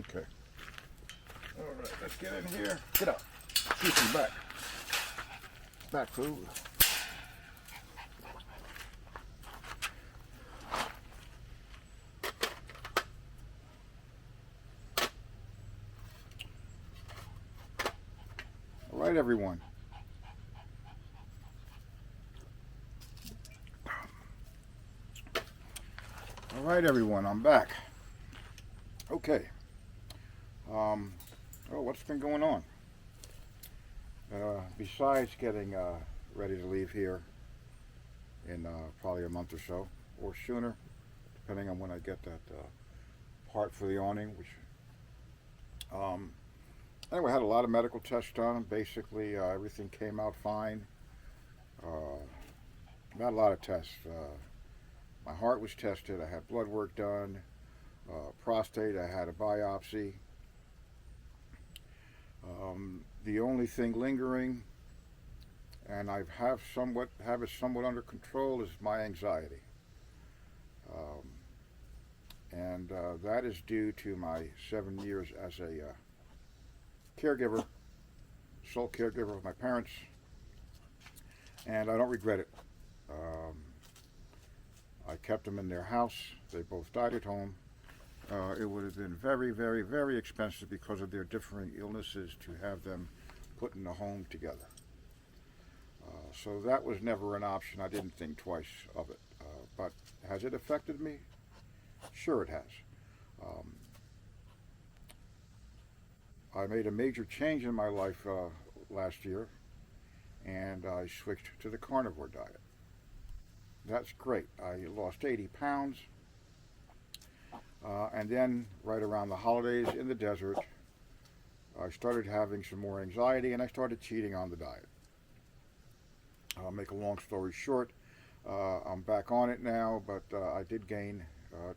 Okay. All right, let's get in here. Get up. See some back. Back food. All right, everyone. All right, everyone. I'm back. Okay. What's been going on? Besides getting ready to leave here in probably a month or so, or sooner, depending on when I get that part for the awning. Which, anyway, I had a lot of medical tests done. Basically, everything came out fine. Not a lot of tests. My heart was tested. I had blood work done. Prostate, I had a biopsy. The only thing lingering, and I have it somewhat under control, is my anxiety, and that is due to my 7 years as a caregiver, sole caregiver of my parents, and I don't regret it. I kept them in their house. They both died at home. It would have been very, very, very expensive because of their differing illnesses to have them put in a home together. So that was never an option. I didn't think twice of it. But has it affected me? Sure it has. I made a major change in my life last year, and I switched to the carnivore diet. That's great. I lost 80 pounds. And then, right around the holidays in the desert, I started having some more anxiety, and I started cheating on the diet. I'll make a long story short. I'm back on it now, but I did gain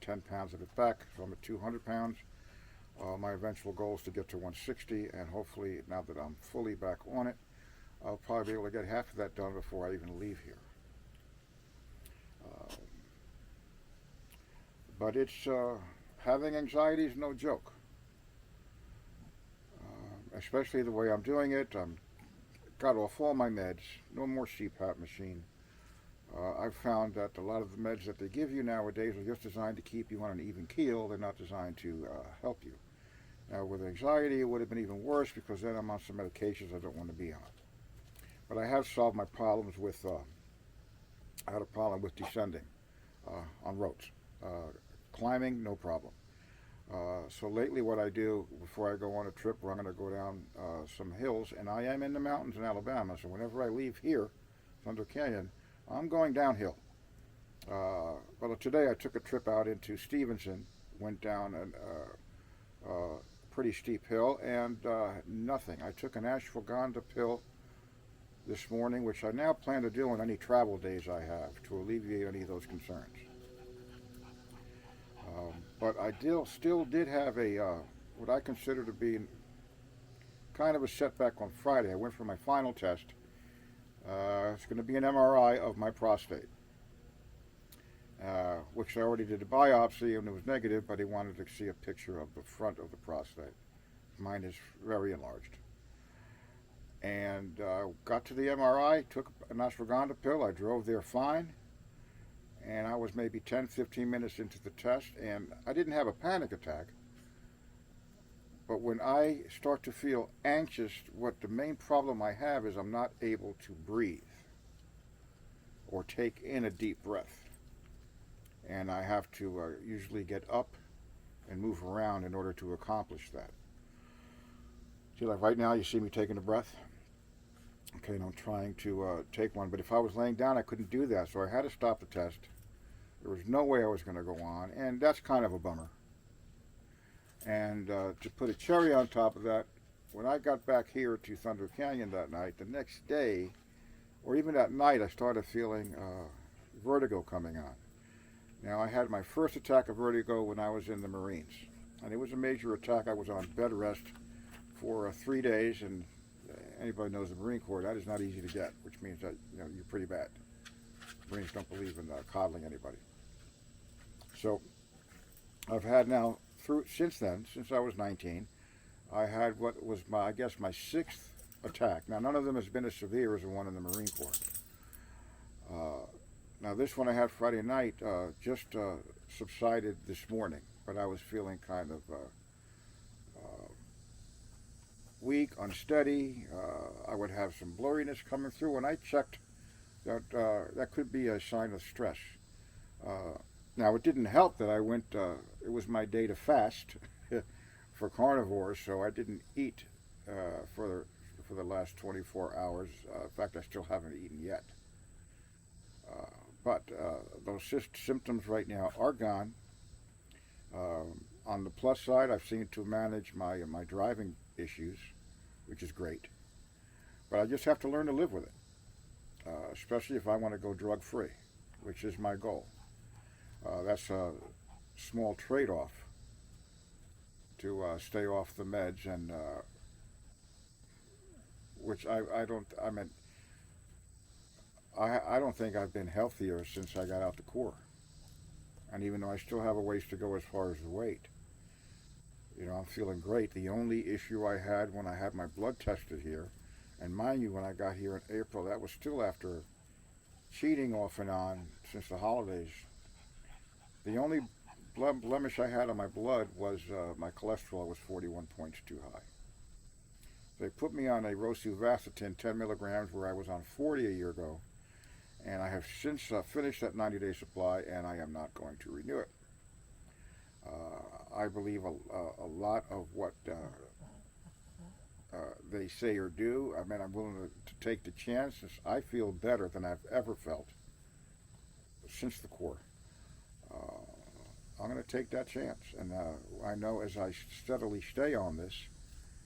10 pounds of it back, so I'm at 200 pounds. My eventual goal is to get to 160, and hopefully, now that I'm fully back on it, I'll probably be able to get half of that done before I even leave here. But it's having anxiety is no joke, especially the way I'm doing it. I'm got off all my meds, no more CPAP machine. I've found that a lot of the meds that they give you nowadays are just designed to keep you on an even keel. They're not designed to help you. Now, with anxiety, it would have been even worse because then I'm on some medications I don't want to be on. But I have solved my problems with, I had a problem with descending on roads. Climbing, no problem. So lately what I do before I go on a trip where I'm going to go down some hills, and I am in the mountains in Alabama, so whenever I leave here, Thunder Canyon, I'm going downhill. Well, today I took a trip out into Stevenson, went down a pretty steep hill, and nothing. I took an ashwagandha pill this morning, which I now plan to do on any travel days I have to alleviate any of those concerns. But I still did have a what I consider to be kind of a setback on Friday. I went for my final test. It's going to be an MRI of my prostate, which I already did a biopsy and it was negative, but he wanted to see a picture of the front of the prostate. Mine is very enlarged. And got to the MRI, took an ashwagandha pill. I drove there fine. And I was maybe 10, 15 minutes into the test, and I didn't have a panic attack. But when I start to feel anxious, what the main problem I have is I'm not able to breathe or take in a deep breath. And I have to usually get up and move around in order to accomplish that. See, like right now, you see me taking a breath? Okay, and I'm trying to take one, but if I was laying down, I couldn't do that, so I had to stop the test. There was no way I was going to go on, and that's kind of a bummer. And to put a cherry on top of that, when I got back here to Thunder Canyon that night, the next day, or even that night, I started feeling vertigo coming on. Now, I had my first attack of vertigo when I was in the Marines, and it was a major attack. I was on bed rest for 3 days, and anybody knows the Marine Corps, that is not easy to get, which means that you're pretty bad. Marines don't believe in coddling anybody. So I've had now through since then, since I was 19, I had what was my, I guess, my sixth attack. Now, none of them has been as severe as the one in the Marine Corps. Now, this one I had Friday night just subsided this morning, but I was feeling kind of weak, unsteady. I would have some blurriness coming through, and I checked that that could be a sign of stress. Now, it didn't help that I went, it was my day to fast for carnivores, so I didn't eat for the last 24 hours. In fact, I still haven't eaten yet. But those symptoms right now are gone. On the plus side, I've seen to manage my driving issues, which is great. But I just have to learn to live with it, especially if I want to go drug-free, which is my goal. That's a small trade-off to stay off the meds, and which I don't think I've been healthier since I got out the Corps. And even though I still have a ways to go as far as the weight, you know, I'm feeling great. The only issue I had when I had my blood tested here, and mind you, when I got here in April, that was still after cheating off and on since the holidays. The only blemish I had on my blood was my cholesterol was 41 points too high. They put me on a rosuvastatin 10 milligrams where I was on 40 a year ago, and I have since finished that 90-day supply, and I am not going to renew it. I believe a lot of what they say or do. I mean, I'm willing to take the chances. I feel better than I've ever felt since the Corps. I'm going to take that chance, and I know as I steadily stay on this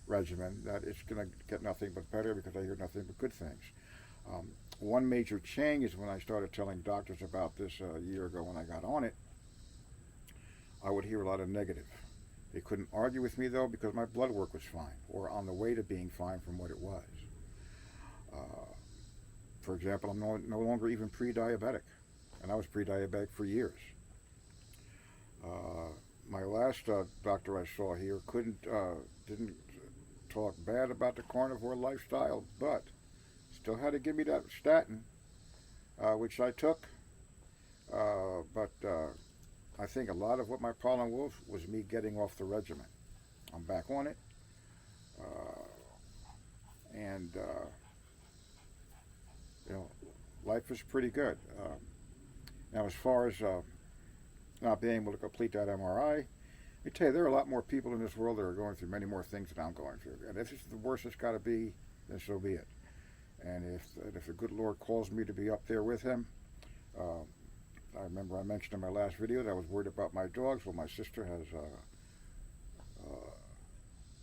regimen that it's going to get nothing but better, because I hear nothing but good things. One major change is when I started telling doctors about this a year ago when I got on it, I would hear a lot of negative. They couldn't argue with me, though, because my blood work was fine, or on the way to being fine from what it was. For example, I'm no longer even pre-diabetic, and I was pre-diabetic for years. My last doctor I saw here didn't talk bad about the carnivore lifestyle, but still had to give me that statin, which I took. But I think a lot of what my problem was me getting off the regimen. I'm back on it, and you know, life is pretty good. Now, as far as not being able to complete that MRI, I tell you, there are a lot more people in this world that are going through many more things than I'm going through. And if it's the worst it's got to be, then so be it. And if the good Lord calls me to be up there with Him, I remember I mentioned in my last video that I was worried about my dogs. Well, my sister has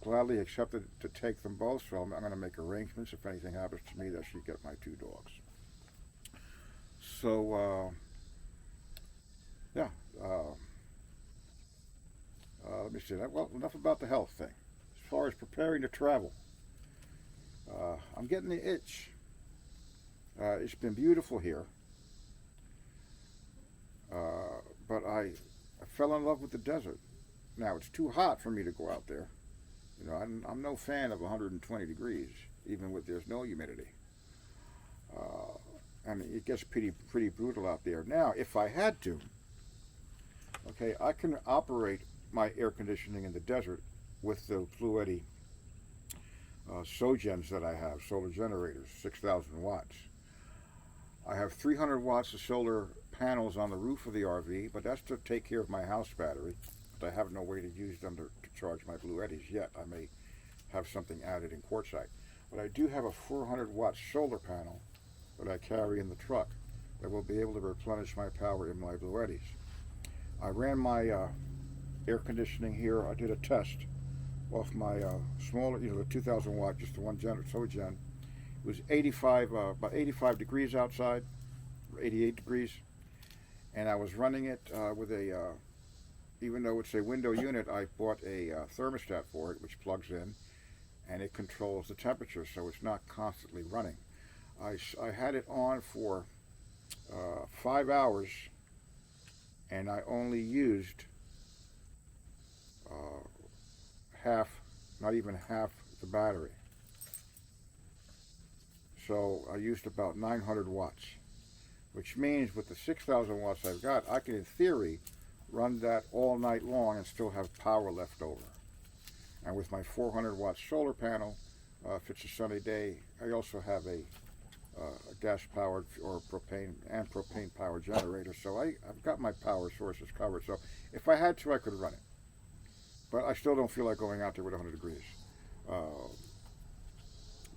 gladly accepted to take them both, so I'm going to make arrangements if anything happens to me that she get my two dogs. So, yeah. Let me see that. Well, enough about the health thing. As far as preparing to travel, I'm getting the itch. It's been beautiful here, but I fell in love with the desert. Now, it's too hot for me to go out there. You know, I'm no fan of 120 degrees, even with there's no humidity. And it gets pretty brutal out there. Now, if I had to, okay, I can operate my air conditioning in the desert with the Fluiddy Sogens that I have, solar generators, 6,000 watts. I have 300 watts of solar panels on the roof of the RV, but that's to take care of my house battery. But I have no way to use them to charge my Fluiddys yet. I may have something added in quartzite. But I do have a 400 watt solar panel that I carry in the truck that will be able to replenish my power in my Fluiddys. I ran my air conditioning here. I did a test off my smaller, the 2,000 watt, just the one Sogen. It was about 85 degrees outside, 88 degrees, and I was running it with a, even though it's a window unit, I bought a thermostat for it, which plugs in, and it controls the temperature, so it's not constantly running. I had it on for 5 hours, and I only used half, not even half the battery. So I used about 900 watts, which means with the 6,000 watts I've got, I can in theory run that all night long and still have power left over. And with my 400 watt solar panel, if it's a sunny day, I also have a gas powered or propane powered generator. So I've got my power sources covered. So if I had to, I could run it. But I still don't feel like going out there with 100 degrees.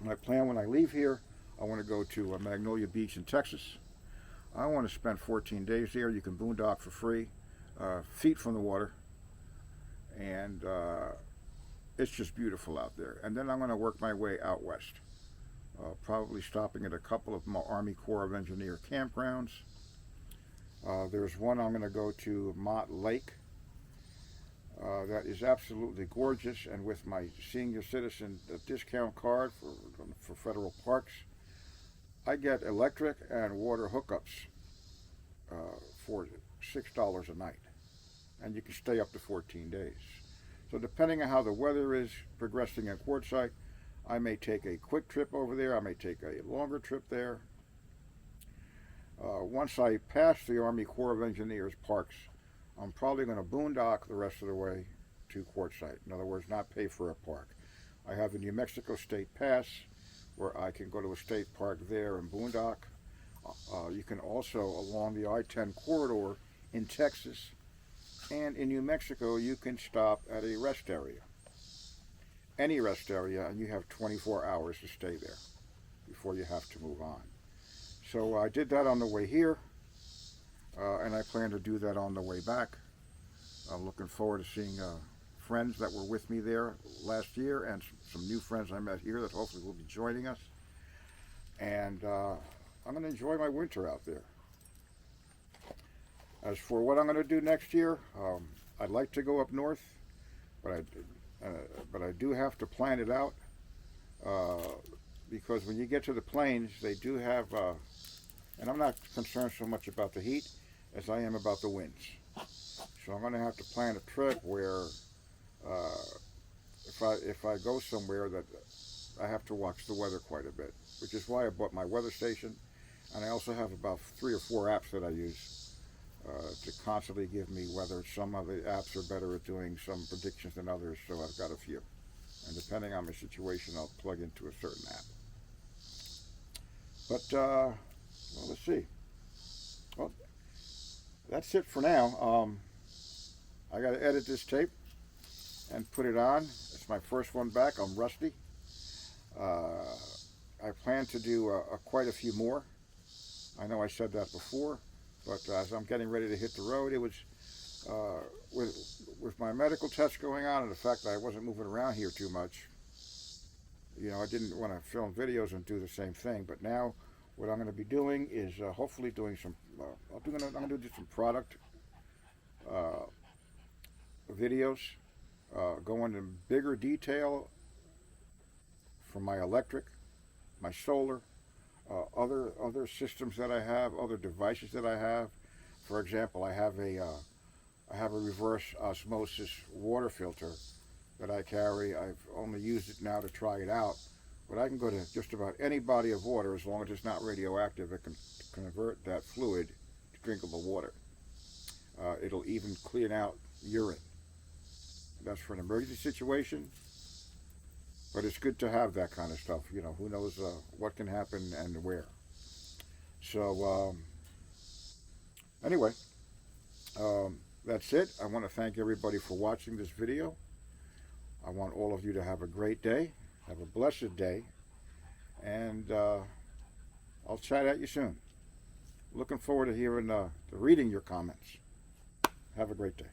My plan when I leave here, I want to go to Magnolia Beach in Texas. I want to spend 14 days there. You can boondock for free, feet from the water, and it's just beautiful out there. And then I'm going to work my way out west, probably stopping at a couple of Army Corps of Engineer campgrounds. There's one I'm going to go to Mott Lake. That is absolutely gorgeous, and with my senior citizen discount card for federal parks, I get electric and water hookups for $6 a night, and you can stay up to 14 days. So depending on how the weather is progressing in Quartzsite, I may take a quick trip over there, I may take a longer trip there. Once I pass the Army Corps of Engineers parks, I'm probably going to boondock the rest of the way to Quartzsite. In other words, not pay for a park. I have the New Mexico State Pass, where I can go to a state park there and boondock. You can also, along the I-10 corridor in Texas and in New Mexico, you can stop at a rest area. Any rest area, and you have 24 hours to stay there before you have to move on. So I did that on the way here, and I plan to do that on the way back. I'm looking forward to seeing friends that were with me there last year, and some new friends I met here that hopefully will be joining us. And I'm going to enjoy my winter out there. As for what I'm going to do next year, I'd like to go up north, but I do have to plan it out, because when you get to the plains, they do have, and I'm not concerned so much about the heat as I am about the winds. So I'm going to have to plan a trip where if I go somewhere that I have to watch the weather quite a bit, which is why I bought my weather station, and I also have about 3 or 4 apps that I use to constantly give me weather. Some of the apps are better at doing some predictions than others, so I've got a few. And depending on my situation, I'll plug into a certain app. But, well, let's see. Well, that's it for now. I got to edit this tape and put it on. It's my first one back. I'm rusty. I plan to do quite a few more. I know I said that before, but as I'm getting ready to hit the road, it was with my medical test going on and the fact that I wasn't moving around here too much. You know, I didn't want to film videos and do the same thing, but now what I'm going to be doing is hopefully doing some, I'm going to do some product videos, go into bigger detail for my electric, my solar, other systems that I have, other devices that I have. For example, I have a reverse osmosis water filter that I carry. I've only used it now to try it out, but I can go to just about any body of water as long as it's not radioactive. It can convert that fluid to drinkable water. It'll even clean out urine. That's for an emergency situation, but it's good to have that kind of stuff. You know, who knows what can happen and where. So anyway, that's it. I want to thank everybody for watching this video. I want all of you to have a great day, have a blessed day, and I'll chat at you soon. Looking forward to hearing, to reading your comments. Have a great day.